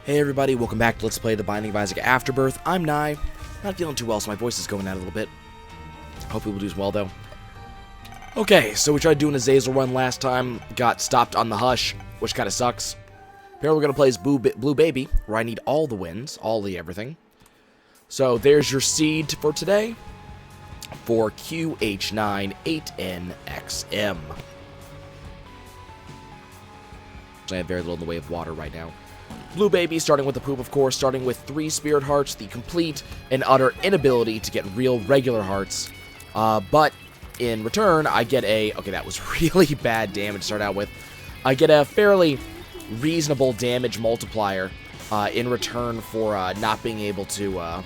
Hey everybody, welcome back to Let's Play The Binding of Isaac Afterbirth. I'm Nye. Not feeling too well, so my voice is going out a little bit. Hope people do as well, though. Okay, so we tried doing a Zazel run last time, got stopped on the Hush, which kind of sucks. Apparently we're going to play as Blue Baby, where I need all the wins, all the everything. So there's your seed for today, for QH98NXM. I have very little in the way of water right now. Blue Baby, starting with the poop, of course, starting with 3 Spirit Hearts, the complete and utter inability to get real regular hearts. But in return, I get a... Okay, that was really bad damage to start out with. I get a fairly reasonable damage multiplier in return for not being able to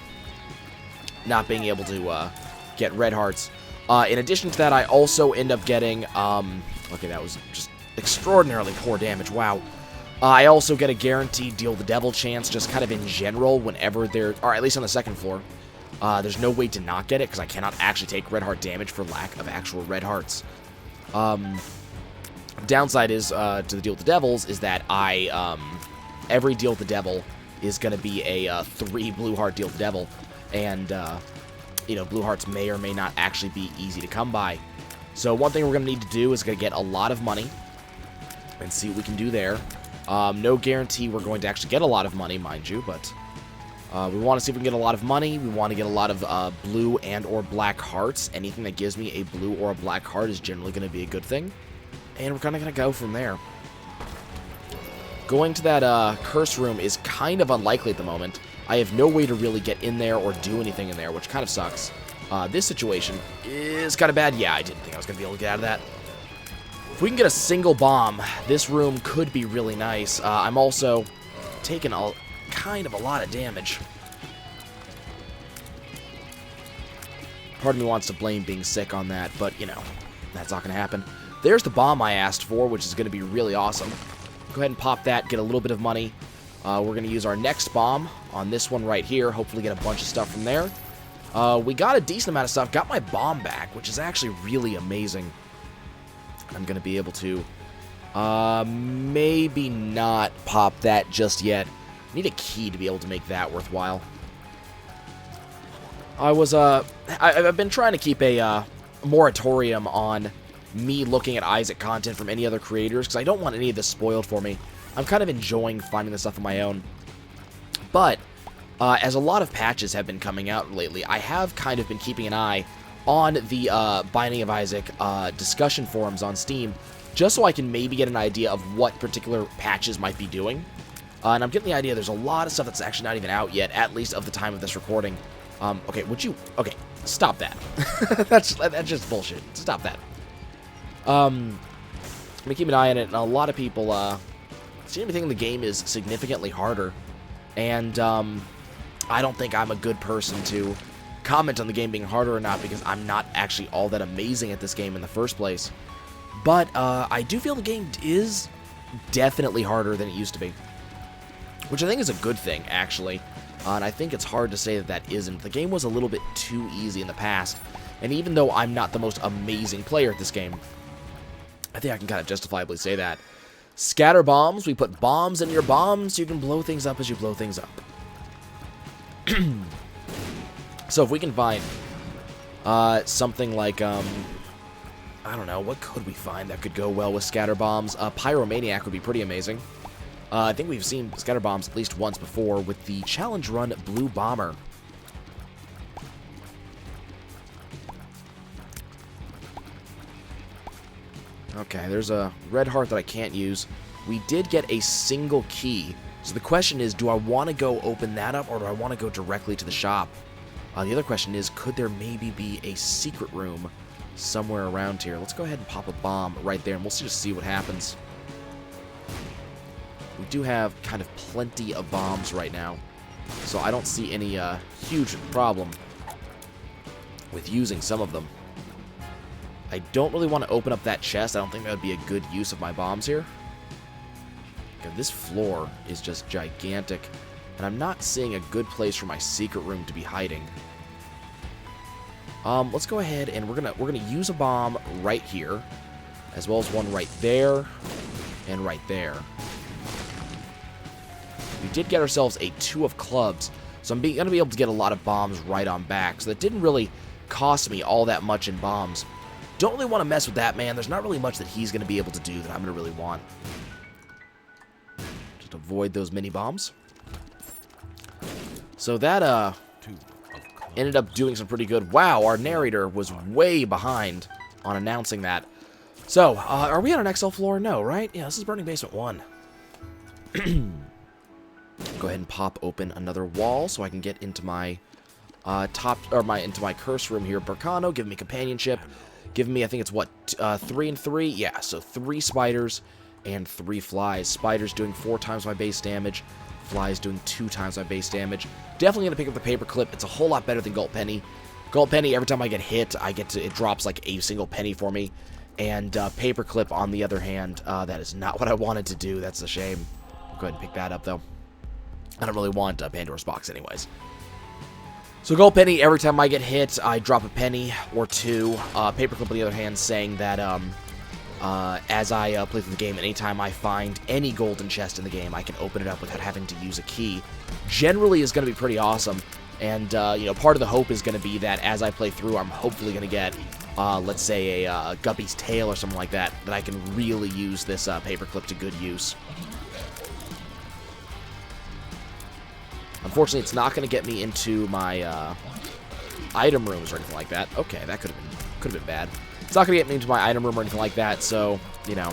get red hearts. In addition to that, I also end up getting... okay, that was just extraordinarily poor damage. Wow. I also get a guaranteed Deal the Devil chance, just kind of in general, whenever there... Or at least on the second floor. There's no way to not get it, because I cannot actually take red heart damage for lack of actual red hearts. Downside is, to the Deal with the Devils, is that every Deal with the Devil is going to be a 3 blue heart Deal with the Devil. And, blue hearts may or may not actually be easy to come by. So one thing we're going to need to do is going to get a lot of money and see what we can do there. No guarantee we're going to actually get a lot of money, mind you, but we want to see if we can get a lot of money. We want to get a lot of blue and or black hearts. Anything that gives me a blue or a black heart is generally going to be a good thing. And we're kind of going to go from there. Going to that curse room is kind of unlikely at the moment. I have no way to really get in there or do anything in there, which kind of sucks. This situation is kind of bad. Yeah, I didn't think I was going to be able to get out of that. If we can get a single bomb, this room could be really nice. I'm also taking kind of a lot of damage. Part of me wants to blame being sick on that, but, that's not going to happen. There's the bomb I asked for, which is going to be really awesome. Go ahead and pop that, get a little bit of money. We're going to use our next bomb on this one right here. Hopefully get a bunch of stuff from there. We got a decent amount of stuff. Got my bomb back, which is actually really amazing. I'm going to be able to maybe not pop that just yet. Need a key to be able to make that worthwhile. I've been trying to keep a moratorium on me looking at Isaac content from any other creators, because I don't want any of this spoiled for me. I'm kind of enjoying finding this stuff on my own. But, as a lot of patches have been coming out lately, I have kind of been keeping an eye on the Binding of Isaac discussion forums on Steam, just so I can maybe get an idea of what particular patches might be doing. And I'm getting the idea there's a lot of stuff that's actually not even out yet, at least of the time of this recording. Okay, okay, stop that. That's just bullshit. Stop that. I'm gonna keep an eye on it, and a lot of people seem to think the game is significantly harder, and I don't think I'm a good person to comment on the game being harder or not, because I'm not actually all that amazing at this game in the first place. But I do feel the game is definitely harder than it used to be, which I think is a good thing, actually. And I think it's hard to say that that isn't. The game was a little bit too easy in the past, and even though I'm not the most amazing player at this game, I think I can kind of justifiably say that. Scatter bombs. We put bombs in your bombs so you can blow things up as you blow things up. So if we can find something like, I don't know, what could we find that could go well with scatter bombs? Pyromaniac would be pretty amazing. I think we've seen scatter bombs at least once before with the Challenge Run Blue Bomber. Okay, there's a red heart that I can't use. We did get a single key. So the question is, do I want to go open that up, or do I want to go directly to the shop? The other question is, could there maybe be a secret room somewhere around here? Let's go ahead and pop a bomb right there, and we'll just see what happens. We do have kind of plenty of bombs right now, so I don't see any huge problem with using some of them. I don't really want to open up that chest. I don't think that would be a good use of my bombs here. Okay, this floor is just gigantic, and I'm not seeing a good place for my secret room to be hiding. Let's go ahead and we're gonna use a bomb right here, as well as one right there and right there. We did get ourselves a 2 of clubs, so I'm going to be able to get a lot of bombs right on back. So that didn't really cost me all that much in bombs. Don't really want to mess with that man. There's not really much that he's going to be able to do that I'm going to really want. Just avoid those mini bombs. So that ended up doing some pretty good. Wow, our narrator was way behind on announcing that. So, are we on an XL floor? No, right? Yeah, this is Burning Basement 1. Go ahead and pop open another wall so I can get into my into my curse room here. Burkano, give me companionship. Give me, I think it's what, 3 and 3? Yeah, so 3 spiders and 3 flies. Spiders doing 4 times my base damage. Flies doing 2 times my base damage. Definitely gonna pick up the paperclip. It's a whole lot better than Gulp Penny. Gulp Penny, every time I get hit, it drops like a single penny for me. And paperclip, on the other hand, that is not what I wanted to do. That's a shame. I'll go ahead and pick that up though. I don't really want Pandora's Box anyways. So Gulp Penny, every time I get hit, I drop a penny or 2. Paperclip, on the other hand, saying that as I play through the game, anytime I find any golden chest in the game, I can open it up without having to use a key. Generally is going to be pretty awesome. And, you know, part of the hope is going to be that as I play through, I'm hopefully going to get, let's say, a Guppy's Tail or something like that, that I can really use this paperclip to good use. Unfortunately, it's not going to get me into my item rooms or anything like that. Okay, that could have been bad. It's not going to get me into my item room or anything like that, so, you know,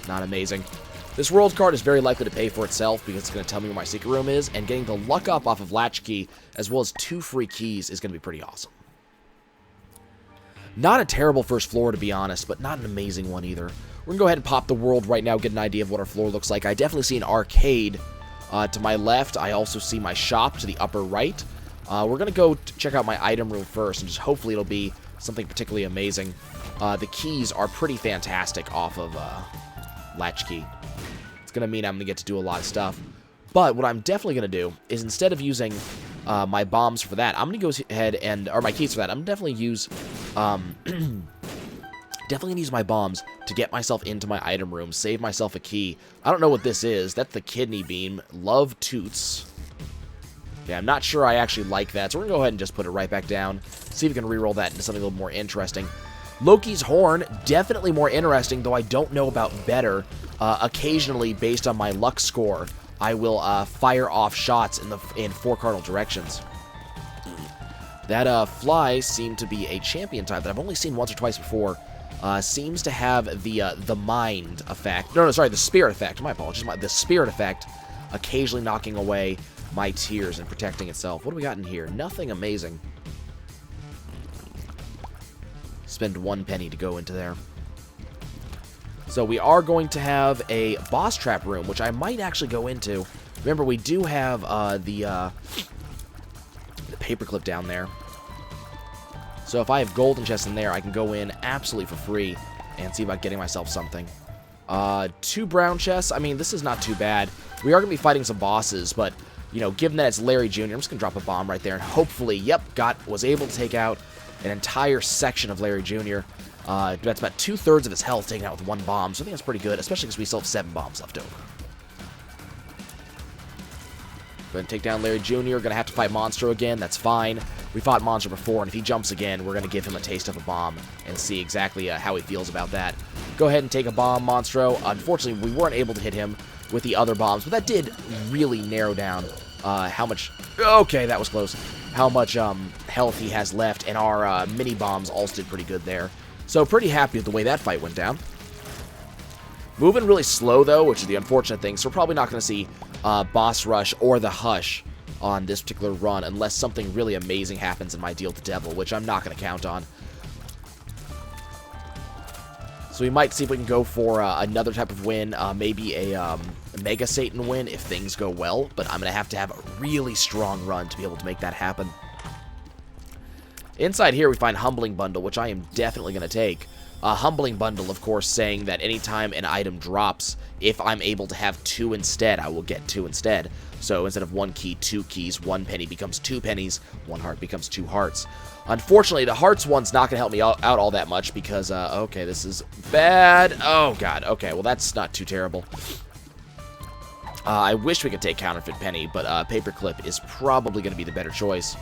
not amazing. This world card is very likely to pay for itself because it's going to tell me where my secret room is, and getting the luck up off of Latchkey, as well as 2 free keys, is going to be pretty awesome. Not a terrible first floor, to be honest, but not an amazing one either. We're going to go ahead and pop the world right now, get an idea of what our floor looks like. I definitely see an arcade to my left. I also see my shop to the upper right. We're going to go check out my item room first, and just hopefully it'll be something particularly amazing. The keys are pretty fantastic off of Latchkey. It's going to mean I'm going to get to do a lot of stuff. But what I'm definitely going to do is, instead of using my bombs for that, I'm going to go ahead and, or my keys for that, I'm definitely use, definitely going to use my bombs to get myself into my item room, save myself a key. I don't know what this is. That's the kidney beam. Love Toots. Yeah, I'm not sure I actually like that, so we're going to go ahead and just put it right back down. See if we can reroll that into something a little more interesting. Loki's Horn, definitely more interesting, though I don't know about better. Occasionally, based on my luck score, I will fire off shots in 4 cardinal directions. That fly seemed to be a champion type that I've only seen once or twice before. Seems to have the mind effect. No, sorry, the spirit effect. My apologies. The spirit effect, occasionally knocking away my tears and protecting itself. What do we got in here? Nothing amazing. Spend 1 penny to go into there. So we are going to have a boss trap room, which I might actually go into. Remember, we do have the paperclip down there. So if I have golden chests in there, I can go in absolutely for free and see about getting myself something. 2 brown chests. I mean, this is not too bad. We are going to be fighting some bosses, but, you know, given that it's Larry Jr., I'm just going to drop a bomb right there, and hopefully, yep, was able to take out an entire section of Larry Jr. That's about 2/3 of his health taken out with 1 bomb, so I think that's pretty good, especially because we still have 7 bombs left over. Going to take down Larry Jr., going to have to fight Monstro again, that's fine. We fought Monstro before, and if he jumps again, we're going to give him a taste of a bomb and see exactly how he feels about that. Go ahead and take a bomb, Monstro. Unfortunately, we weren't able to hit him with the other bombs, but that did really narrow down how much... Okay, that was close. How much health he has left, and our mini bombs also did pretty good there. So pretty happy with the way that fight went down. Moving really slow, though, which is the unfortunate thing, so we're probably not going to see Boss Rush or the Hush on this particular run unless something really amazing happens in my deal to Devil, which I'm not going to count on. So we might see if we can go for another type of win, maybe a Mega Satan win if things go well, but I'm going to have a really strong run to be able to make that happen. Inside here we find Humbling Bundle, which I am definitely going to take. Humbling Bundle, of course, saying that anytime an item drops, if I'm able to have 2 instead, I will get 2 instead. So instead of 1 key, 2 keys, 1 penny becomes 2 pennies, 1 heart becomes 2 hearts. Unfortunately, the hearts one's not going to help me out all that much because, okay, this is bad. Oh, God. Okay, well, that's not too terrible. I wish we could take Counterfeit Penny, but Paperclip is probably going to be the better choice.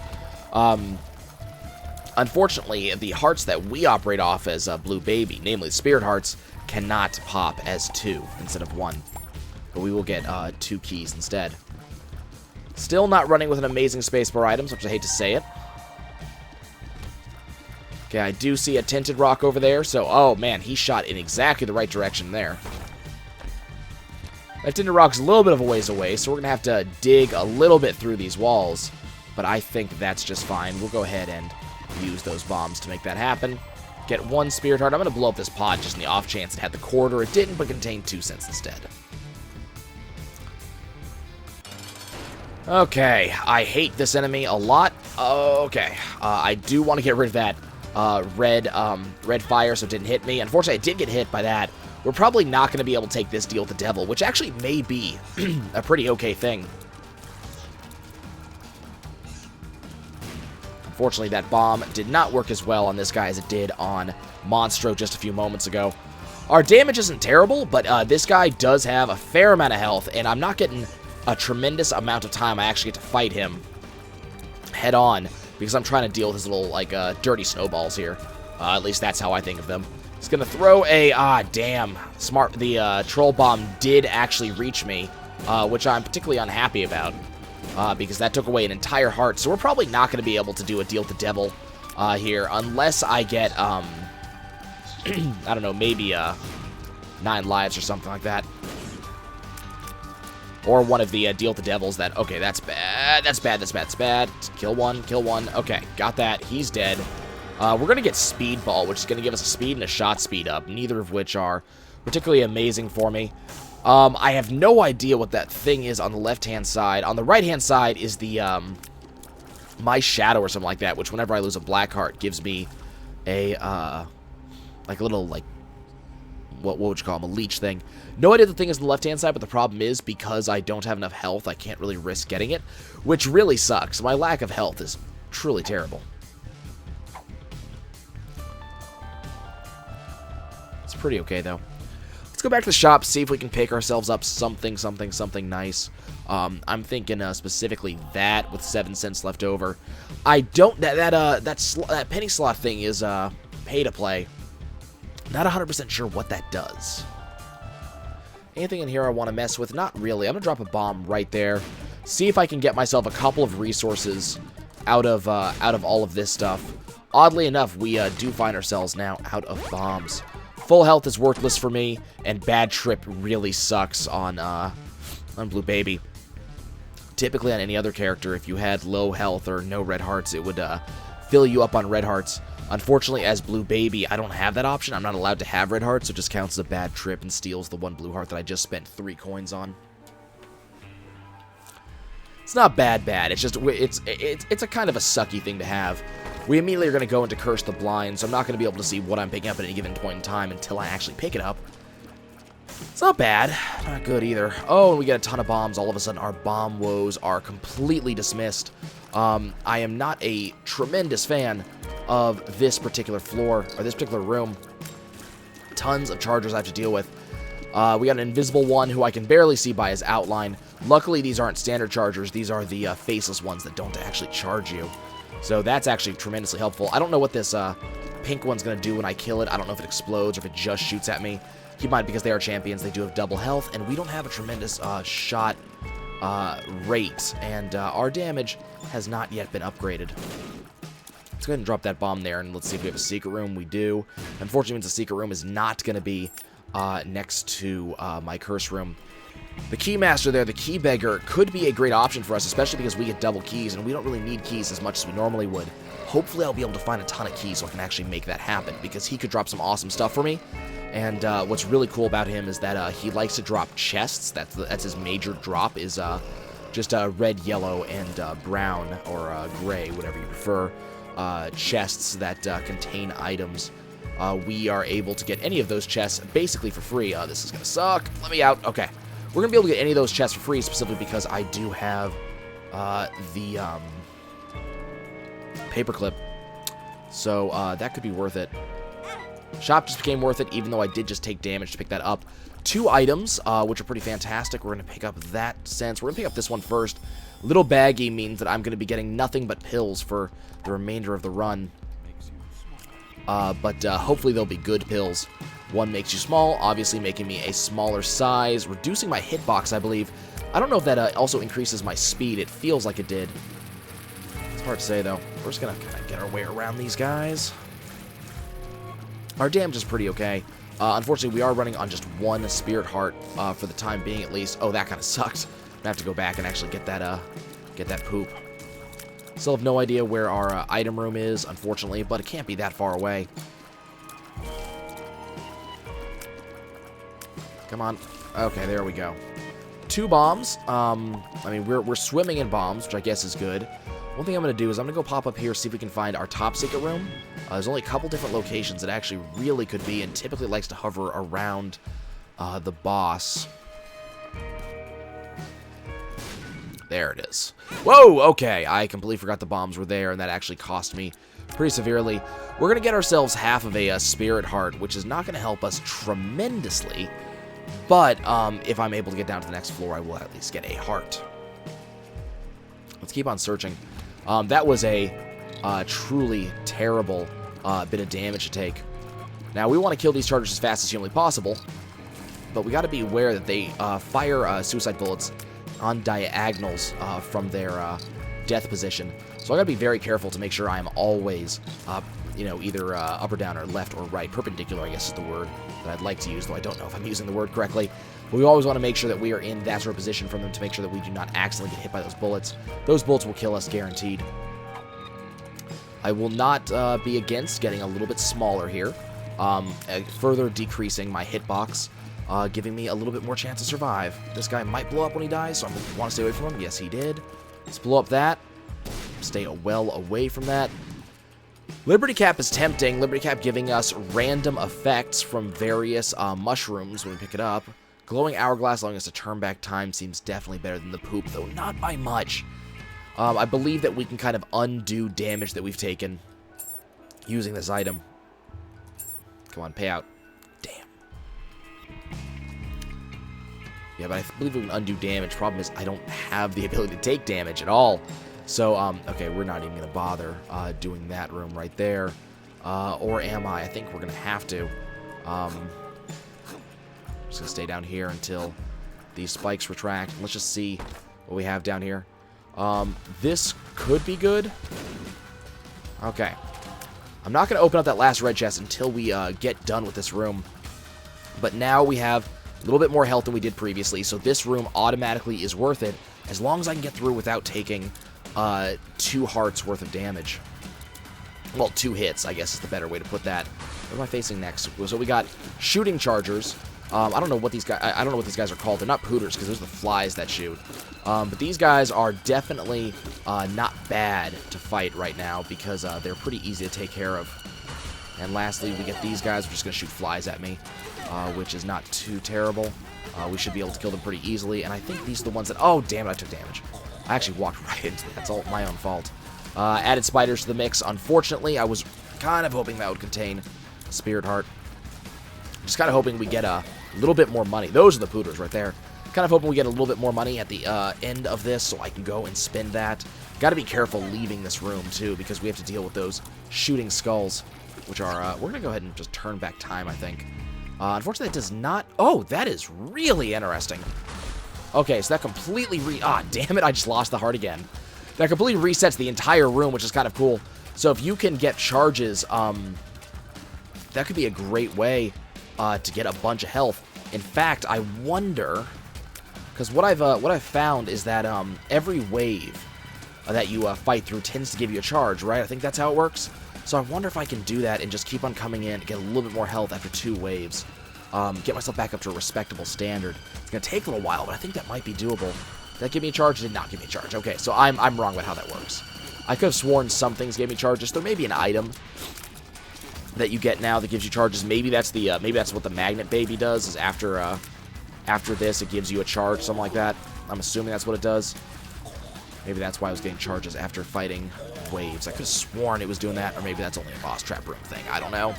Unfortunately, the hearts that we operate off as Blue Baby, namely Spirit Hearts, cannot pop as 2 instead of 1. But we will get 2 keys instead. Still not running with an amazing spacebar items, which I hate to say it. Okay, I do see a Tinted Rock over there, so, oh man, he shot in exactly the right direction there. That Tinted Rock's a little bit of a ways away, so we're going to have to dig a little bit through these walls. But I think that's just fine. We'll go ahead and use those bombs to make that happen. Get 1 Spirit Heart. I'm going to blow up this pod just in the off chance it had the quarter. It didn't, but contained 2 cents instead. Okay, I hate this enemy a lot. Okay, I do want to get rid of that red fire so it didn't hit me. Unfortunately, I did get hit by that. We're probably not going to be able to take this deal with the devil, which actually may be a pretty okay thing. Unfortunately, that bomb did not work as well on this guy as it did on Monstro just a few moments ago. Our damage isn't terrible, but this guy does have a fair amount of health, and I'm not getting a tremendous amount of time I actually get to fight him head on, because I'm trying to deal with his little, like, dirty snowballs here. At least that's how I think of them. He's gonna throw a, damn, smart, the troll bomb did actually reach me, which I'm particularly unhappy about, because that took away an entire heart, so we're probably not gonna be able to do a deal with the devil, here, unless I get, I don't know, maybe, 9 lives or something like that. Or one of the deal with the devils that, okay, that's bad, that's bad, that's bad, that's bad. Kill one, okay, got that, he's dead. We're going to get Speed Ball, which is going to give us a speed and a shot speed up, neither of which are particularly amazing for me. I have no idea what that thing is on the left-hand side. On the right-hand side is the, My Shadow or something like that, which whenever I lose a black heart gives me a, like a little, like, what would you call them, a leech thing. No idea the thing is on the left-hand side, but the problem is because I don't have enough health, I can't really risk getting it, which really sucks. My lack of health is truly terrible. It's pretty okay, though. Let's go back to the shop, see if we can pick ourselves up something nice. I'm thinking specifically that with 7 cents left over. I don't... That penny slot thing is pay to play. Not 100% sure what that does. Anything in here I want to mess with? Not really. I'm going to drop a bomb right there. See if I can get myself a couple of resources out of all of this stuff. Oddly enough, we do find ourselves now out of bombs. Full health is worthless for me, and Bad Trip really sucks on Blue Baby. Typically on any other character, if you had low health or no red hearts, it would fill you up on red hearts. Unfortunately, as Blue Baby, I don't have that option. I'm not allowed to have red hearts, so it just counts as a bad trip and steals the 1 blue heart that I just spent 3 coins on. It's not bad. It's just, it's a kind of a sucky thing to have. We immediately are going to go into Curse the Blind, so I'm not going to be able to see what I'm picking up at any given point in time until I actually pick it up. It's not bad. Not good either. Oh, and we get a ton of bombs. All of a sudden, our bomb woes are completely dismissed. I am not a tremendous fan of this particular floor, or this particular room. Tons of chargers I have to deal with. We got an invisible one who I can barely see by his outline. Luckily, these aren't standard chargers. These are the faceless ones that don't actually charge you. So that's actually tremendously helpful. I don't know what this pink one's going to do when I kill it. I don't know if it explodes or if it just shoots at me. Keep in mind, because they are champions, they do have double health, and we don't have a tremendous shot rate, and our damage has not yet been upgraded. Let's go ahead and drop that bomb there, and let's see if we have a secret room. We do. Unfortunately, means the secret room is not going to be next to my curse room. The Keymaster there, the Key Beggar, could be a great option for us, especially because we get double keys, and we don't really need keys as much as we normally would. Hopefully, I'll be able to find a ton of keys so I can actually make that happen, because he could drop some awesome stuff for me. And what's really cool about him is that he likes to drop chests. That's his major drop, is just red, yellow, and brown, or gray, whatever you prefer, chests that contain items. We are able to get any of those chests basically for free. This is going to suck. Let me out. Okay. We're going to be able to get any of those chests for free, specifically because I do have the paperclip. So that could be worth it. Shop just became worth it, even though I did just take damage to pick that up. 2 items, which are pretty fantastic. We're going to pick up that sense. We're going to pick up this one first. Little baggy means that I'm going to be getting nothing but pills for the remainder of the run. But hopefully they'll be good pills. 1 makes you small, obviously making me a smaller size, reducing my hitbox, I believe. I don't know if that also increases my speed. It feels like it did. It's hard to say, though. We're just going to kind of get our way around these guys. Our damage is pretty okay. Unfortunately, we are running on just 1 Spirit Heart for the time being, at least. Oh, that kind of sucks. I'm going to have to go back and actually get that poop. Still have no idea where our item room is, unfortunately, but it can't be that far away. Come on. Okay, there we go. 2 bombs. I mean, we're swimming in bombs, which I guess is good. One thing I'm going to do is I'm going to go pop up here, see if we can find our top secret room. There's only a couple different locations it actually really could be, and typically likes to hover around the boss. There it is. Whoa, okay. I completely forgot the bombs were there, and that actually cost me pretty severely. We're going to get ourselves half of a Spirit Heart, which is not going to help us tremendously. But if I'm able to get down to the next floor, I will at least get a heart. Let's keep on searching. That was a truly terrible bit of damage to take. Now, we want to kill these chargers as fast as humanly possible, but we got to be aware that they fire suicide bullets on diagonals from their death position. So I got to be very careful to make sure I am always, either up or down or left or right. Perpendicular, I guess, is the word that I'd like to use, though I don't know if I'm using the word correctly. But we always want to make sure that we are in that sort of position from them to make sure that we do not accidentally get hit by those bullets. Those bullets will kill us, guaranteed. I will not be against getting a little bit smaller here, further decreasing my hitbox, giving me a little bit more chance to survive. This guy might blow up when he dies, so I want to stay away from him. Yes, he did. Let's blow up that. Stay well away from that. Liberty Cap is tempting. Liberty Cap giving us random effects from various mushrooms when we pick it up. Glowing Hourglass allowing us to turn back time seems definitely better than the poop, though not by much. I believe that we can kind of undo damage that we've taken using this item. Come on, pay out. Damn. Yeah, but I believe we can undo damage. Problem is, I don't have the ability to take damage at all. So, okay, we're not even going to bother doing that room right there. Or am I? I think we're going to have to. Just going to stay down here until these spikes retract. Let's just see what we have down here. This could be good. Okay. I'm not going to open up that last red chest until we get done with this room. But now we have a little bit more health than we did previously, so this room automatically is worth it as long as I can get through without taking 2 hearts worth of damage. Well, 2 hits, I guess is the better way to put that. What am I facing next? So we got shooting chargers. I don't know what these guys. I don't know what these guys are called. They're not pooters because those are the flies that shoot. But these guys are definitely not bad to fight right now because they're pretty easy to take care of. And lastly, we get these guys. We're just gonna shoot flies at me, which is not too terrible. We should be able to kill them pretty easily. And I think these are the ones that. Oh, damn it! I took damage. I actually walked right into that. That's all my own fault. Added spiders to the mix. Unfortunately, I was kind of hoping that would contain a Spirit Heart. Just kind of hoping we get a little bit more money. Those are the pooters right there. Kind of hoping we get a little bit more money at the end of this so I can go and spend that. Got to be careful leaving this room, too, because we have to deal with those shooting skulls, which are, we're going to go ahead and just turn back time, I think. Unfortunately, it does not... Oh, that is really interesting. Okay, so that completely damn it, I just lost the heart again. That completely resets the entire room, which is kind of cool. So if you can get charges, that could be a great way to get a bunch of health. In fact, I wonder, because what I've found is that every wave that you fight through tends to give you a charge, right? I think that's how it works. So I wonder if I can do that and just keep on coming in, get a little bit more health after 2 waves, get myself back up to a respectable standard. It's gonna take a little while, but I think that might be doable. Did that give me a charge? Did not give me a charge. Okay, so I'm wrong about how that works. I could have sworn some things gave me charges. There may be an item that you get now that gives you charges. Maybe that's the maybe that's what the magnet baby does. Is after this it gives you a charge, something like that. I'm assuming that's what it does. Maybe that's why I was getting charges after fighting waves. I could have sworn it was doing that, or maybe that's only a boss trap room thing. I don't know.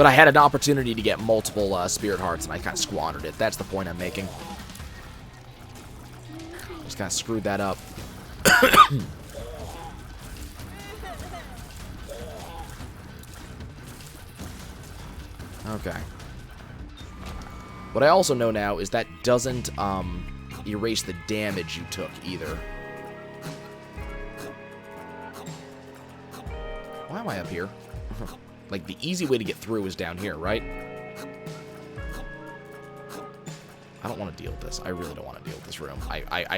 But I had an opportunity to get multiple spirit hearts, and I kind of squandered it. That's the point I'm making. Just kind of screwed that up. Okay. What I also know now is that doesn't erase the damage you took either. Why am I up here? Like, the easy way to get through is down here, right? I don't want to deal with this. I really don't want to deal with this room. I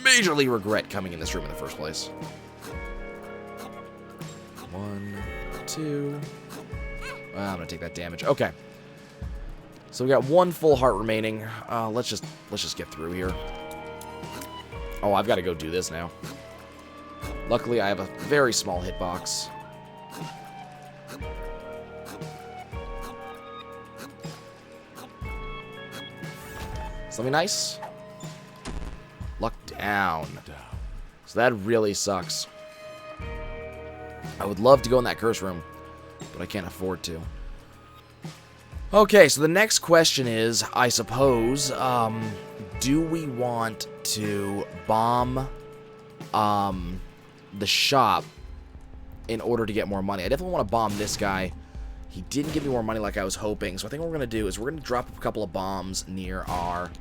majorly regret coming in this room in the first place. 1, 2... Well, I'm gonna take that damage. Okay. So we got 1 full heart remaining. Let's just get through here. Oh, I've got to go do this now. Luckily, I have a very small hitbox. Something nice. Luck down. So that really sucks. I would love to go in that curse room, but I can't afford to. Okay, so the next question is, I suppose, do we want to bomb the shop in order to get more money? I definitely want to bomb this guy. He didn't give me more money like I was hoping, so I think what we're going to do is we're going to drop a couple of bombs near our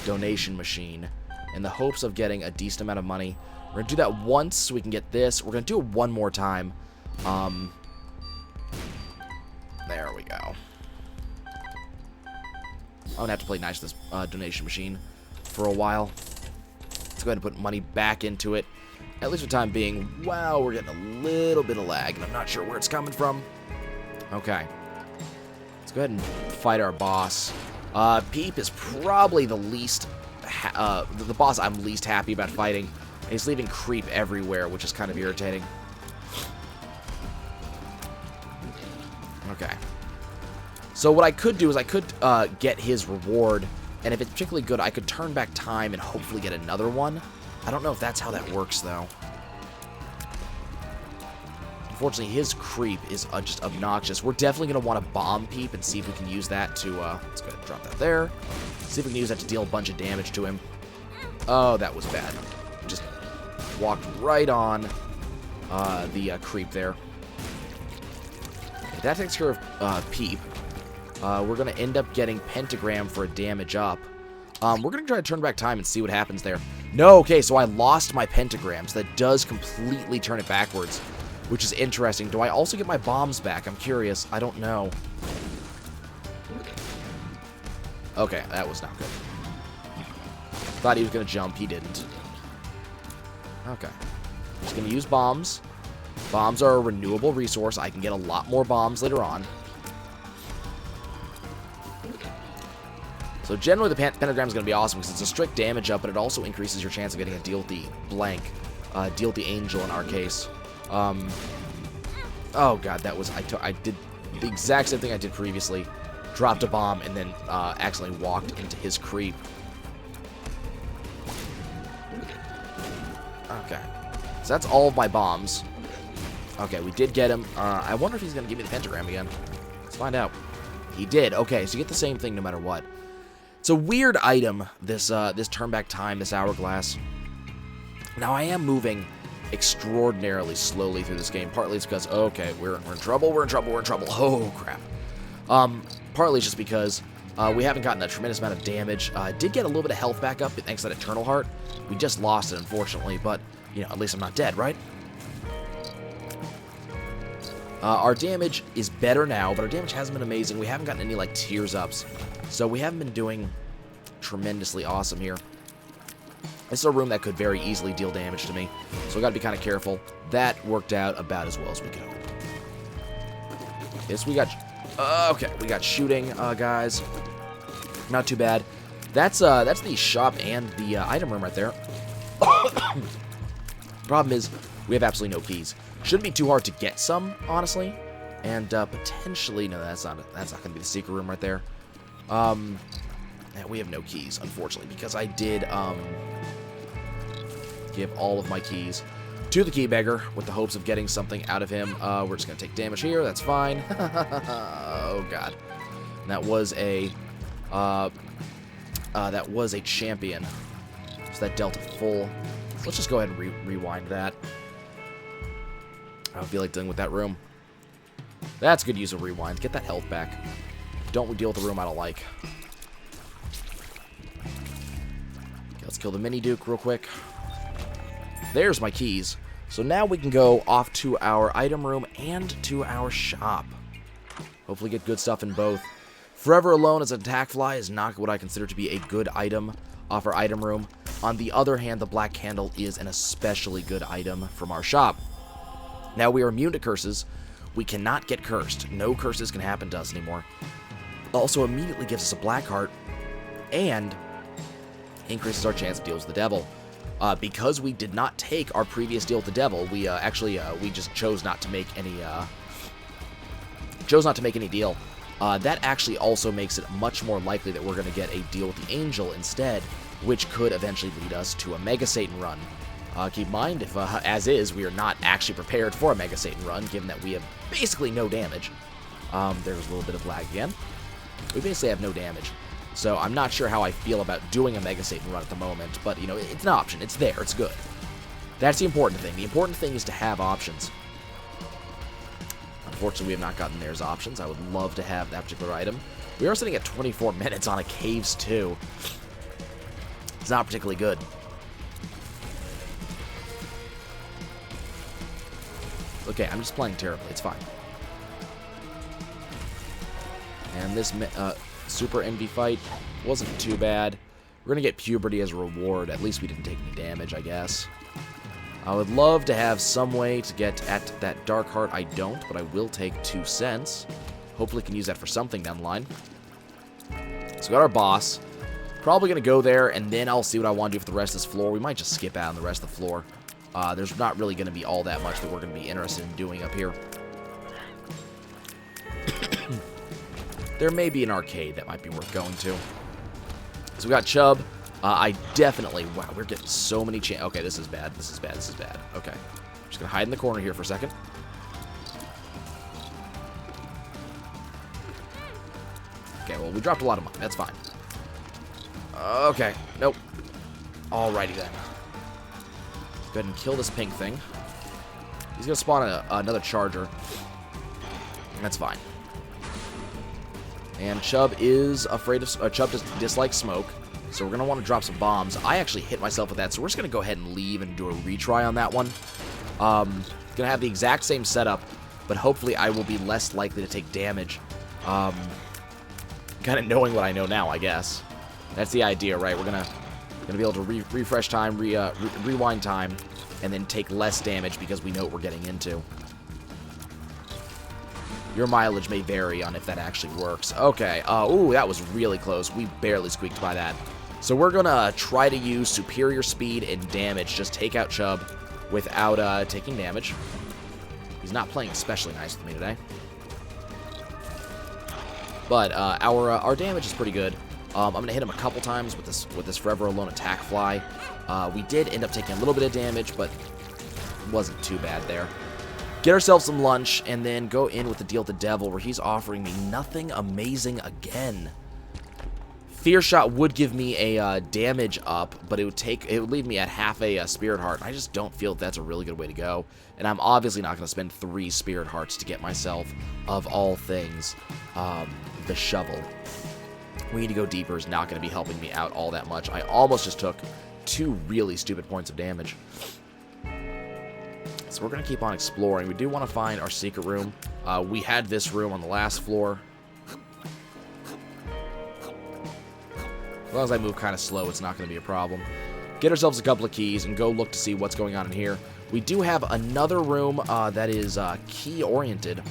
donation machine in the hopes of getting a decent amount of money. We're going to do that once so we can get this. We're going to do it one more time. There we go. I'm going to have to play nice with this donation machine for a while. Let's go ahead and put money back into it. At least for the time being. Wow, we're getting a little bit of lag, and I'm not sure where it's coming from. Okay. Let's go ahead and fight our boss. Peep is probably the least... the boss I'm least happy about fighting. And he's leaving creep everywhere, which is kind of irritating. Okay. So what I could do is I could get his reward, and if it's particularly good, I could turn back time and hopefully get another one. I don't know if that's how that works, though. Unfortunately, his creep is just obnoxious. We're definitely going to want to bomb Peep and see if we can use that to... let's go ahead and drop that there. See if we can use that to deal a bunch of damage to him. Oh, that was bad. Just walked right on the creep there. Okay, that takes care of Peep. We're going to end up getting Pentagram for a damage up. We're going to try to turn back time and see what happens there. No, okay, so I lost my Pentagram, so that does completely turn it backwards, which is interesting. Do I also get my bombs back? I'm curious. I don't know. Okay, that was not good. Thought he was going to jump. He didn't. Okay. Just going to use bombs. Bombs are a renewable resource. I can get a lot more bombs later on. So generally the pentagram is going to be awesome because it's a strict damage up, but it also increases your chance of getting a deal with the blank. Deal with the angel in our case. Oh god, that was... I did the exact same thing I did previously. Dropped a bomb and then accidentally walked into his creep. Okay. So that's all of my bombs. Okay, we did get him. I wonder if he's going to give me the pentagram again. Let's find out. He did. Okay, so you get the same thing no matter what. It's a weird item, this turn back time, this hourglass. Now, I am moving extraordinarily slowly through this game. Partly it's because, okay, we're in trouble, we're in trouble, we're in trouble. Oh, crap. Partly it's just because we haven't gotten a tremendous amount of damage. Did get a little bit of health back up thanks to that Eternal Heart. We just lost it, unfortunately, but, you know, at least I'm not dead, right? Our damage is better now, but our damage hasn't been amazing. We haven't gotten any, like, tears ups. So we haven't been doing tremendously awesome here. This is a room that could very easily deal damage to me, so we got to be kind of careful. That worked out about as well as we could hope. This we got... okay, we got shooting, guys. Not too bad. That's the shop and the item room right there. Problem is, we have absolutely no keys. Shouldn't be too hard to get some, honestly. And potentially... No, that's not going to be the secret room right there. We have no keys, unfortunately, because I did give all of my keys to the Key Beggar with the hopes of getting something out of him. We're just going to take damage here. That's fine. Oh, God. And that was a champion. So that dealt a full. Let's just go ahead and rewind that. I don't feel like dealing with that room. That's good use of rewind. Get that health back. Don't deal with the room I don't like. Okay, let's kill the mini Duke real quick. There's my keys. So now we can go off to our item room and to our shop. Hopefully get good stuff in both. Forever Alone as an attack fly is not what I consider to be a good item off our item room. On the other hand, the Black Candle is an especially good item from our shop. Now we are immune to curses. We cannot get cursed. No curses can happen to us anymore. Also immediately gives us a black heart and increases our chance of deals with the devil. Because we did not take our previous deal with the devil, we just chose not to make any deal. That actually also makes it much more likely that we're going to get a deal with the angel instead, which could eventually lead us to a Mega Satan run. Keep in mind, if as is, we are not actually prepared for a Mega Satan run, given that we have basically no damage. There's a little bit of lag again. We basically have no damage. So I'm not sure how I feel about doing a Mega Satan run at the moment, but, you know, it's an option. It's there. It's good. That's the important thing. The important thing is to have options. Unfortunately, we have not gotten theirs options. I would love to have that particular item. We are sitting at 24 minutes on a Caves 2. It's not particularly good. Okay, I'm just playing terribly. It's fine. And this Super Envy fight wasn't too bad. We're going to get Puberty as a reward. At least we didn't take any damage, I guess. I would love to have some way to get at that Dark Heart. I don't, but I will take 2 cents. Hopefully can use that for something down the line. So we got our boss. Probably going to go there, and then I'll see what I want to do for the rest of this floor. We might just skip out on the rest of the floor. There's not really going to be all that much that we're going to be interested in doing up here. There may be an arcade that might be worth going to. So we got Chubb. I definitely... Wow, we're getting so many Okay, this is bad. This is bad. This is bad. Okay. I'm just going to hide in the corner here for a second. Okay, well, we dropped a lot of money. That's fine. Okay. Nope. Alrighty then. Go ahead and kill this pink thing. He's going to spawn another charger. That's fine. And Chubb is afraid of... Chubb dislikes smoke. So we're going to want to drop some bombs. I actually hit myself with that, so we're just going to go ahead and leave and do a retry on that one. Going to have the exact same setup, but hopefully I will be less likely to take damage. Kind of knowing what I know now, I guess. That's the idea, right? We're going to be able to refresh time, rewind time, and then take less damage because we know what we're getting into. Your mileage may vary on if that actually works. Okay. Ooh, that was really close. We barely squeaked by that. So we're going to try to use superior speed and damage. Just take out Chubb without taking damage. He's not playing especially nice with me today. But our damage is pretty good. I'm going to hit him a couple times with this Forever Alone attack fly. We did end up taking a little bit of damage, but it wasn't too bad there. Get ourselves some lunch, and then go in with the deal with the devil, where he's offering me nothing amazing again. Fear Shot would give me a damage up, but it would leave me at half a Spirit Heart. I just don't feel that's a really good way to go. And I'm obviously not going to spend 3 Spirit Hearts to get myself, of all things, the shovel. We need to go deeper is not going to be helping me out all that much. I almost just took 2 really stupid points of damage. So we're going to keep on exploring. We do want to find our secret room. We had this room on the last floor. As long as I move kind of slow, it's not going to be a problem. Get ourselves a couple of keys and go look to see what's going on in here. We do have another room that is key-oriented.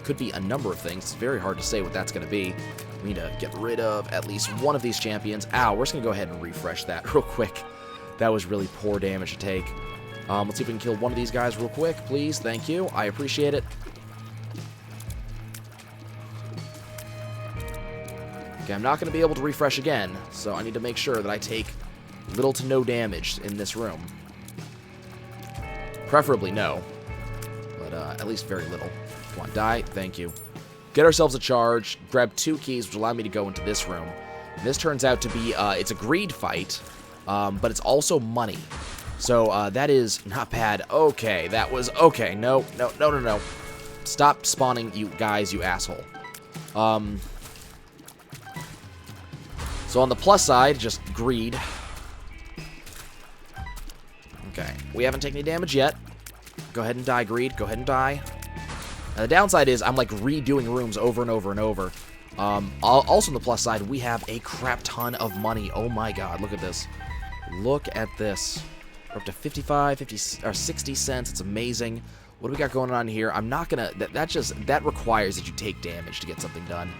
Could be a number of things. It's very hard to say what that's going to be. We need to get rid of at least one of these champions. Ow, we're just going to go ahead and refresh that real quick. That was really poor damage to take. Let's see if we can kill one of these guys real quick, please. Thank you. I appreciate it. Okay, I'm not going to be able to refresh again, so I need to make sure that I take little to no damage in this room. Preferably no, but at least very little. Come on, die. Thank you. Get ourselves a charge, grab 2 keys, which allow me to go into this room. And this turns out to be, it's a greed fight, but it's also money. So that is not bad. Okay, that was, okay, no. Stop spawning, you guys, you asshole. So on the plus side, just greed. Okay, we haven't taken any damage yet. Go ahead and die, greed. Go ahead and die. And the downside is I'm like redoing rooms over and over and over. Also on the plus side, we have a crap ton of money. Oh my god, look at this. Look at this. We're up to 55, 50, or 60 cents. It's amazing. What do we got going on here? I'm not gonna. That requires that you take damage to get something done.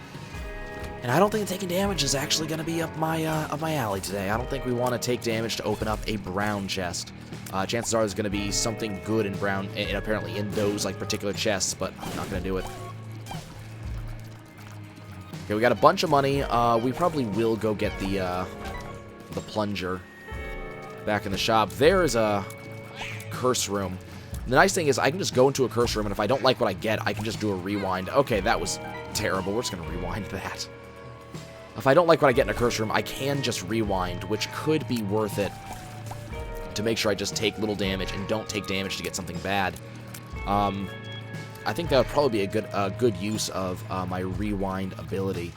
And I don't think taking damage is actually gonna be up my alley today. I don't think we want to take damage to open up a brown chest. Chances are there's gonna be something good in brown, and apparently in those like particular chests, but I'm not gonna do it. Okay, we got a bunch of money. We probably will go get the plunger back in the shop. There is a curse room. The nice thing is I can just go into a curse room, and if I don't like what I get, I can just do a rewind. Okay, that was terrible. We're just going to rewind that. If I don't like what I get in a curse room, I can just rewind, which could be worth it to make sure I just take little damage and don't take damage to get something bad. I think that would probably be a good use of my rewind ability.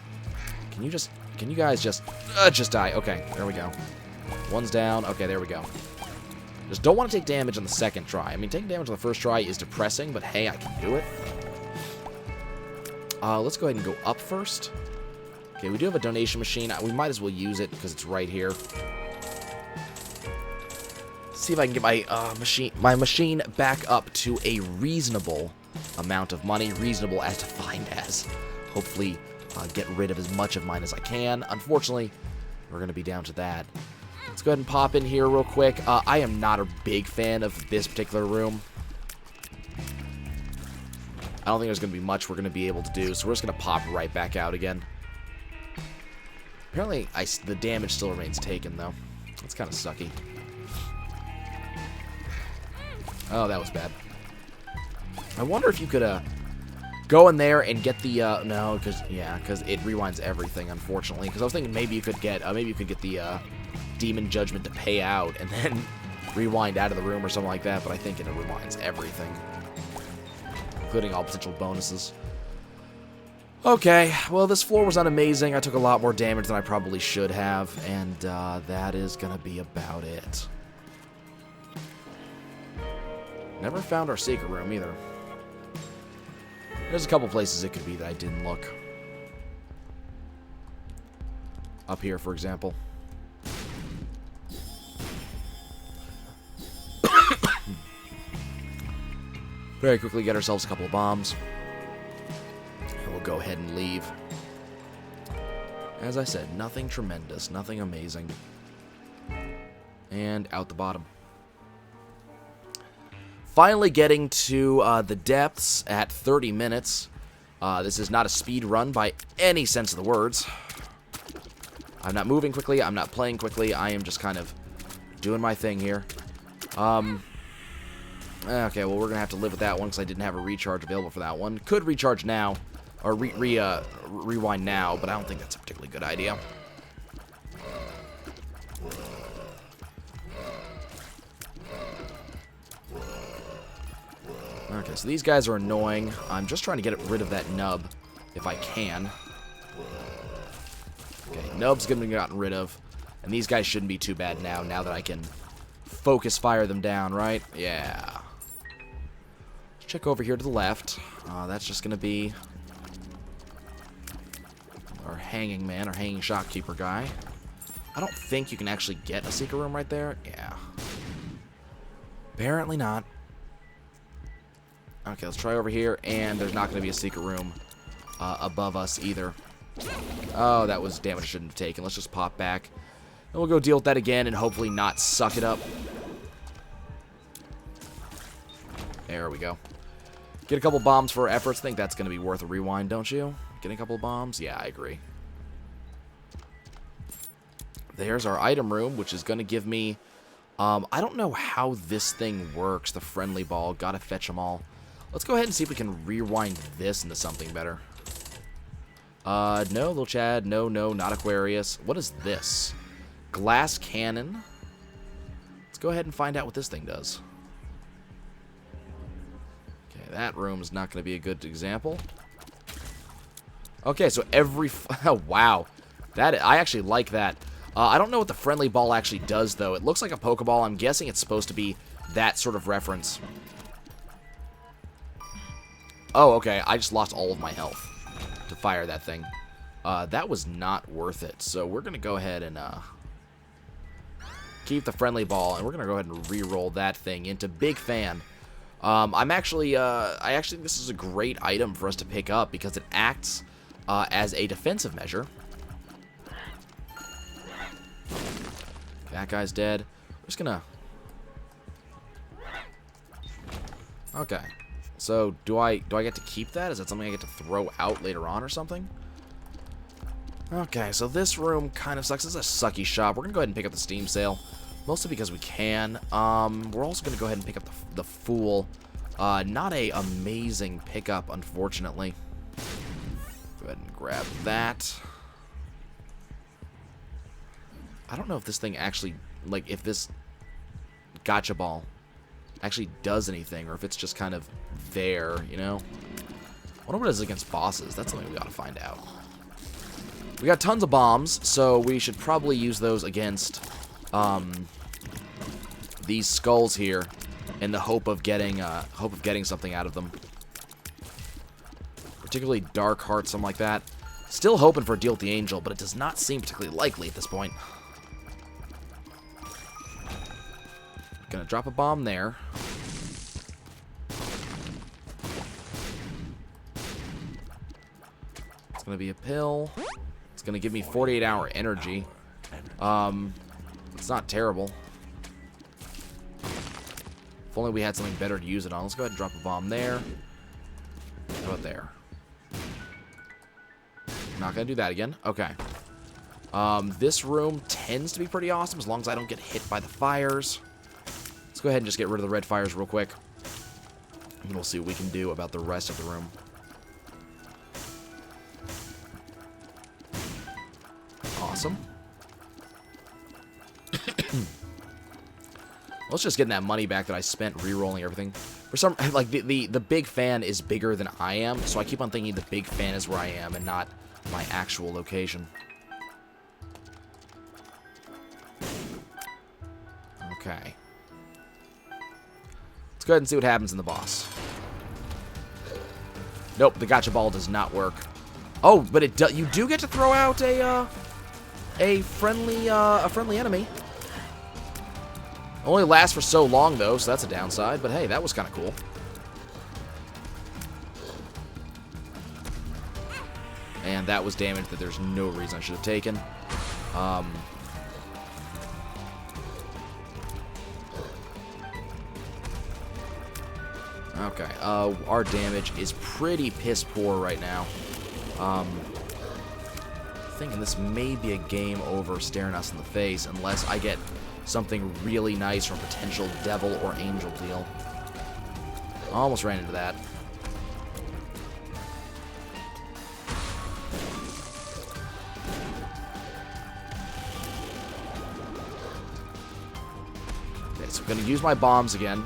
Can you guys just die? Okay, there we go. One's down. Okay, there we go. Just don't want to take damage on the second try. I mean, taking damage on the first try is depressing, but hey, I can do it. Let's go ahead and go up first. Okay, we do have a donation machine. We might as well use it because it's right here. See if I can get my machine back up to a reasonable amount of money. Reasonable as defined as. Hopefully, get rid of as much of mine as I can. Unfortunately, we're going to be down to that. Let's go ahead and pop in here real quick. I am not a big fan of this particular room. I don't think there's going to be much we're going to be able to do, so we're just going to pop right back out again. Apparently, the damage still remains taken, though. That's kind of sucky. Oh, that was bad. I wonder if you could go in there and get the no, because it rewinds everything, unfortunately. Because I was thinking maybe you could get the Demon Judgment to pay out and then rewind out of the room or something like that, but I think it rewinds everything, including all potential bonuses. Okay, well, this floor was amazing. I took a lot more damage than I probably should have, and that is gonna be about it. Never found our secret room either. There's a couple places it could be that I didn't look. Up here, for example. Very quickly get ourselves a couple of bombs. And we'll go ahead and leave. As I said, nothing tremendous, nothing amazing. And out the bottom. Finally getting to the depths at 30 minutes. This is not a speed run by any sense of the words. I'm not moving quickly, I'm not playing quickly, I am just kind of doing my thing here. Okay, well, we're going to have to live with that one because I didn't have a recharge available for that one. Could recharge now, or rewind now, but I don't think that's a particularly good idea. Okay, so these guys are annoying. I'm just trying to get rid of that nub, if I can. Okay, nub's going to be gotten rid of. And these guys shouldn't be too bad now that I can focus fire them down, right? Yeah. Let's check over here to the left. That's just going to be our hanging man, our hanging shopkeeper guy. I don't think you can actually get a secret room right there. Yeah. Apparently not. Okay, let's try over here, and there's not going to be a secret room above us either. Oh, that was damage I shouldn't have taken. Let's just pop back. And we'll go deal with that again and hopefully not suck it up. There we go. Get a couple bombs for our efforts. I think that's going to be worth a rewind, don't you? Getting a couple bombs? Yeah, I agree. there's our item room, which is going to give me... I don't know how this thing works, the friendly ball. Gotta fetch them all. Let's go ahead and see if we can rewind this into something better. No, little Chad. No, not Aquarius. What is this? Glass cannon. Let's go ahead and find out what this thing does. Okay, that room is not going to be a good example. Okay, so every... Oh, wow. I actually like that. I don't know what the friendly ball actually does, though. It looks like a Pokeball. I'm guessing it's supposed to be that sort of reference. Oh, okay. I just lost all of my health to fire that thing. That was not worth it. So we're going to go ahead and keep the friendly ball, and we're going to go ahead and re-roll that thing into Big Fan. I actually think this is a great item for us to pick up because it acts as a defensive measure. That guy's dead. We're just gonna... Okay. So, do I get to keep that? Is that something I get to throw out later on or something? Okay, so this room kind of sucks. This is a sucky shop. We're gonna go ahead and pick up the Steam Sale. Mostly because we can. We're also gonna go ahead and pick up the Fool. Not a amazing pickup, unfortunately. Go ahead and grab that. I don't know if this thing actually, like, if this gotcha ball actually does anything, or if it's just kind of there, you know? I wonder what it is against bosses. That's something we gotta find out. We got tons of bombs, so we should probably use those against these skulls here, in the hope of getting something out of them. Particularly Dark Heart, something like that. Still hoping for a deal with the Angel, but it does not seem particularly likely at this point. Gonna drop a bomb there. It's gonna be a pill. It's gonna give me 48-hour energy. It's not terrible. If only we had something better to use it on. Let's go ahead and drop a bomb there. How about there? Not gonna do that again. Okay. This room tends to be pretty awesome as long as I don't get hit by the fires. Let's go ahead and just get rid of the red fires real quick. And we'll see what we can do about the rest of the room. Awesome. Let's just get that money back that I spent re-rolling everything. For some, like, the Big Fan is bigger than I am, so I keep on thinking the Big Fan is where I am and not my actual location. Okay. Let's go ahead and see what happens in the boss. Nope, the gotcha ball does not work. Oh, but you do get to throw out a friendly enemy. Only lasts for so long though, so that's a downside. But hey, that was kind of cool. And that was damage that there's no reason I should have taken. Okay, our damage is pretty piss poor right now. Thinking this may be a game over staring us in the face unless I get something really nice from a potential devil or angel deal. Almost ran into that. Okay, so I'm going to use my bombs again.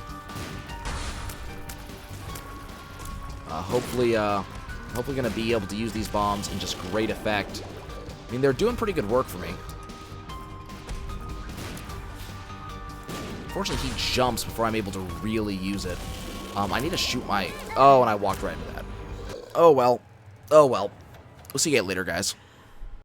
Hopefully going to be able to use these bombs in just great effect. I mean, they're doing pretty good work for me. Unfortunately, he jumps before I'm able to really use it. I need to shoot my... Oh, and I walked right into that. Oh, well. Oh, well. We'll see you later, guys.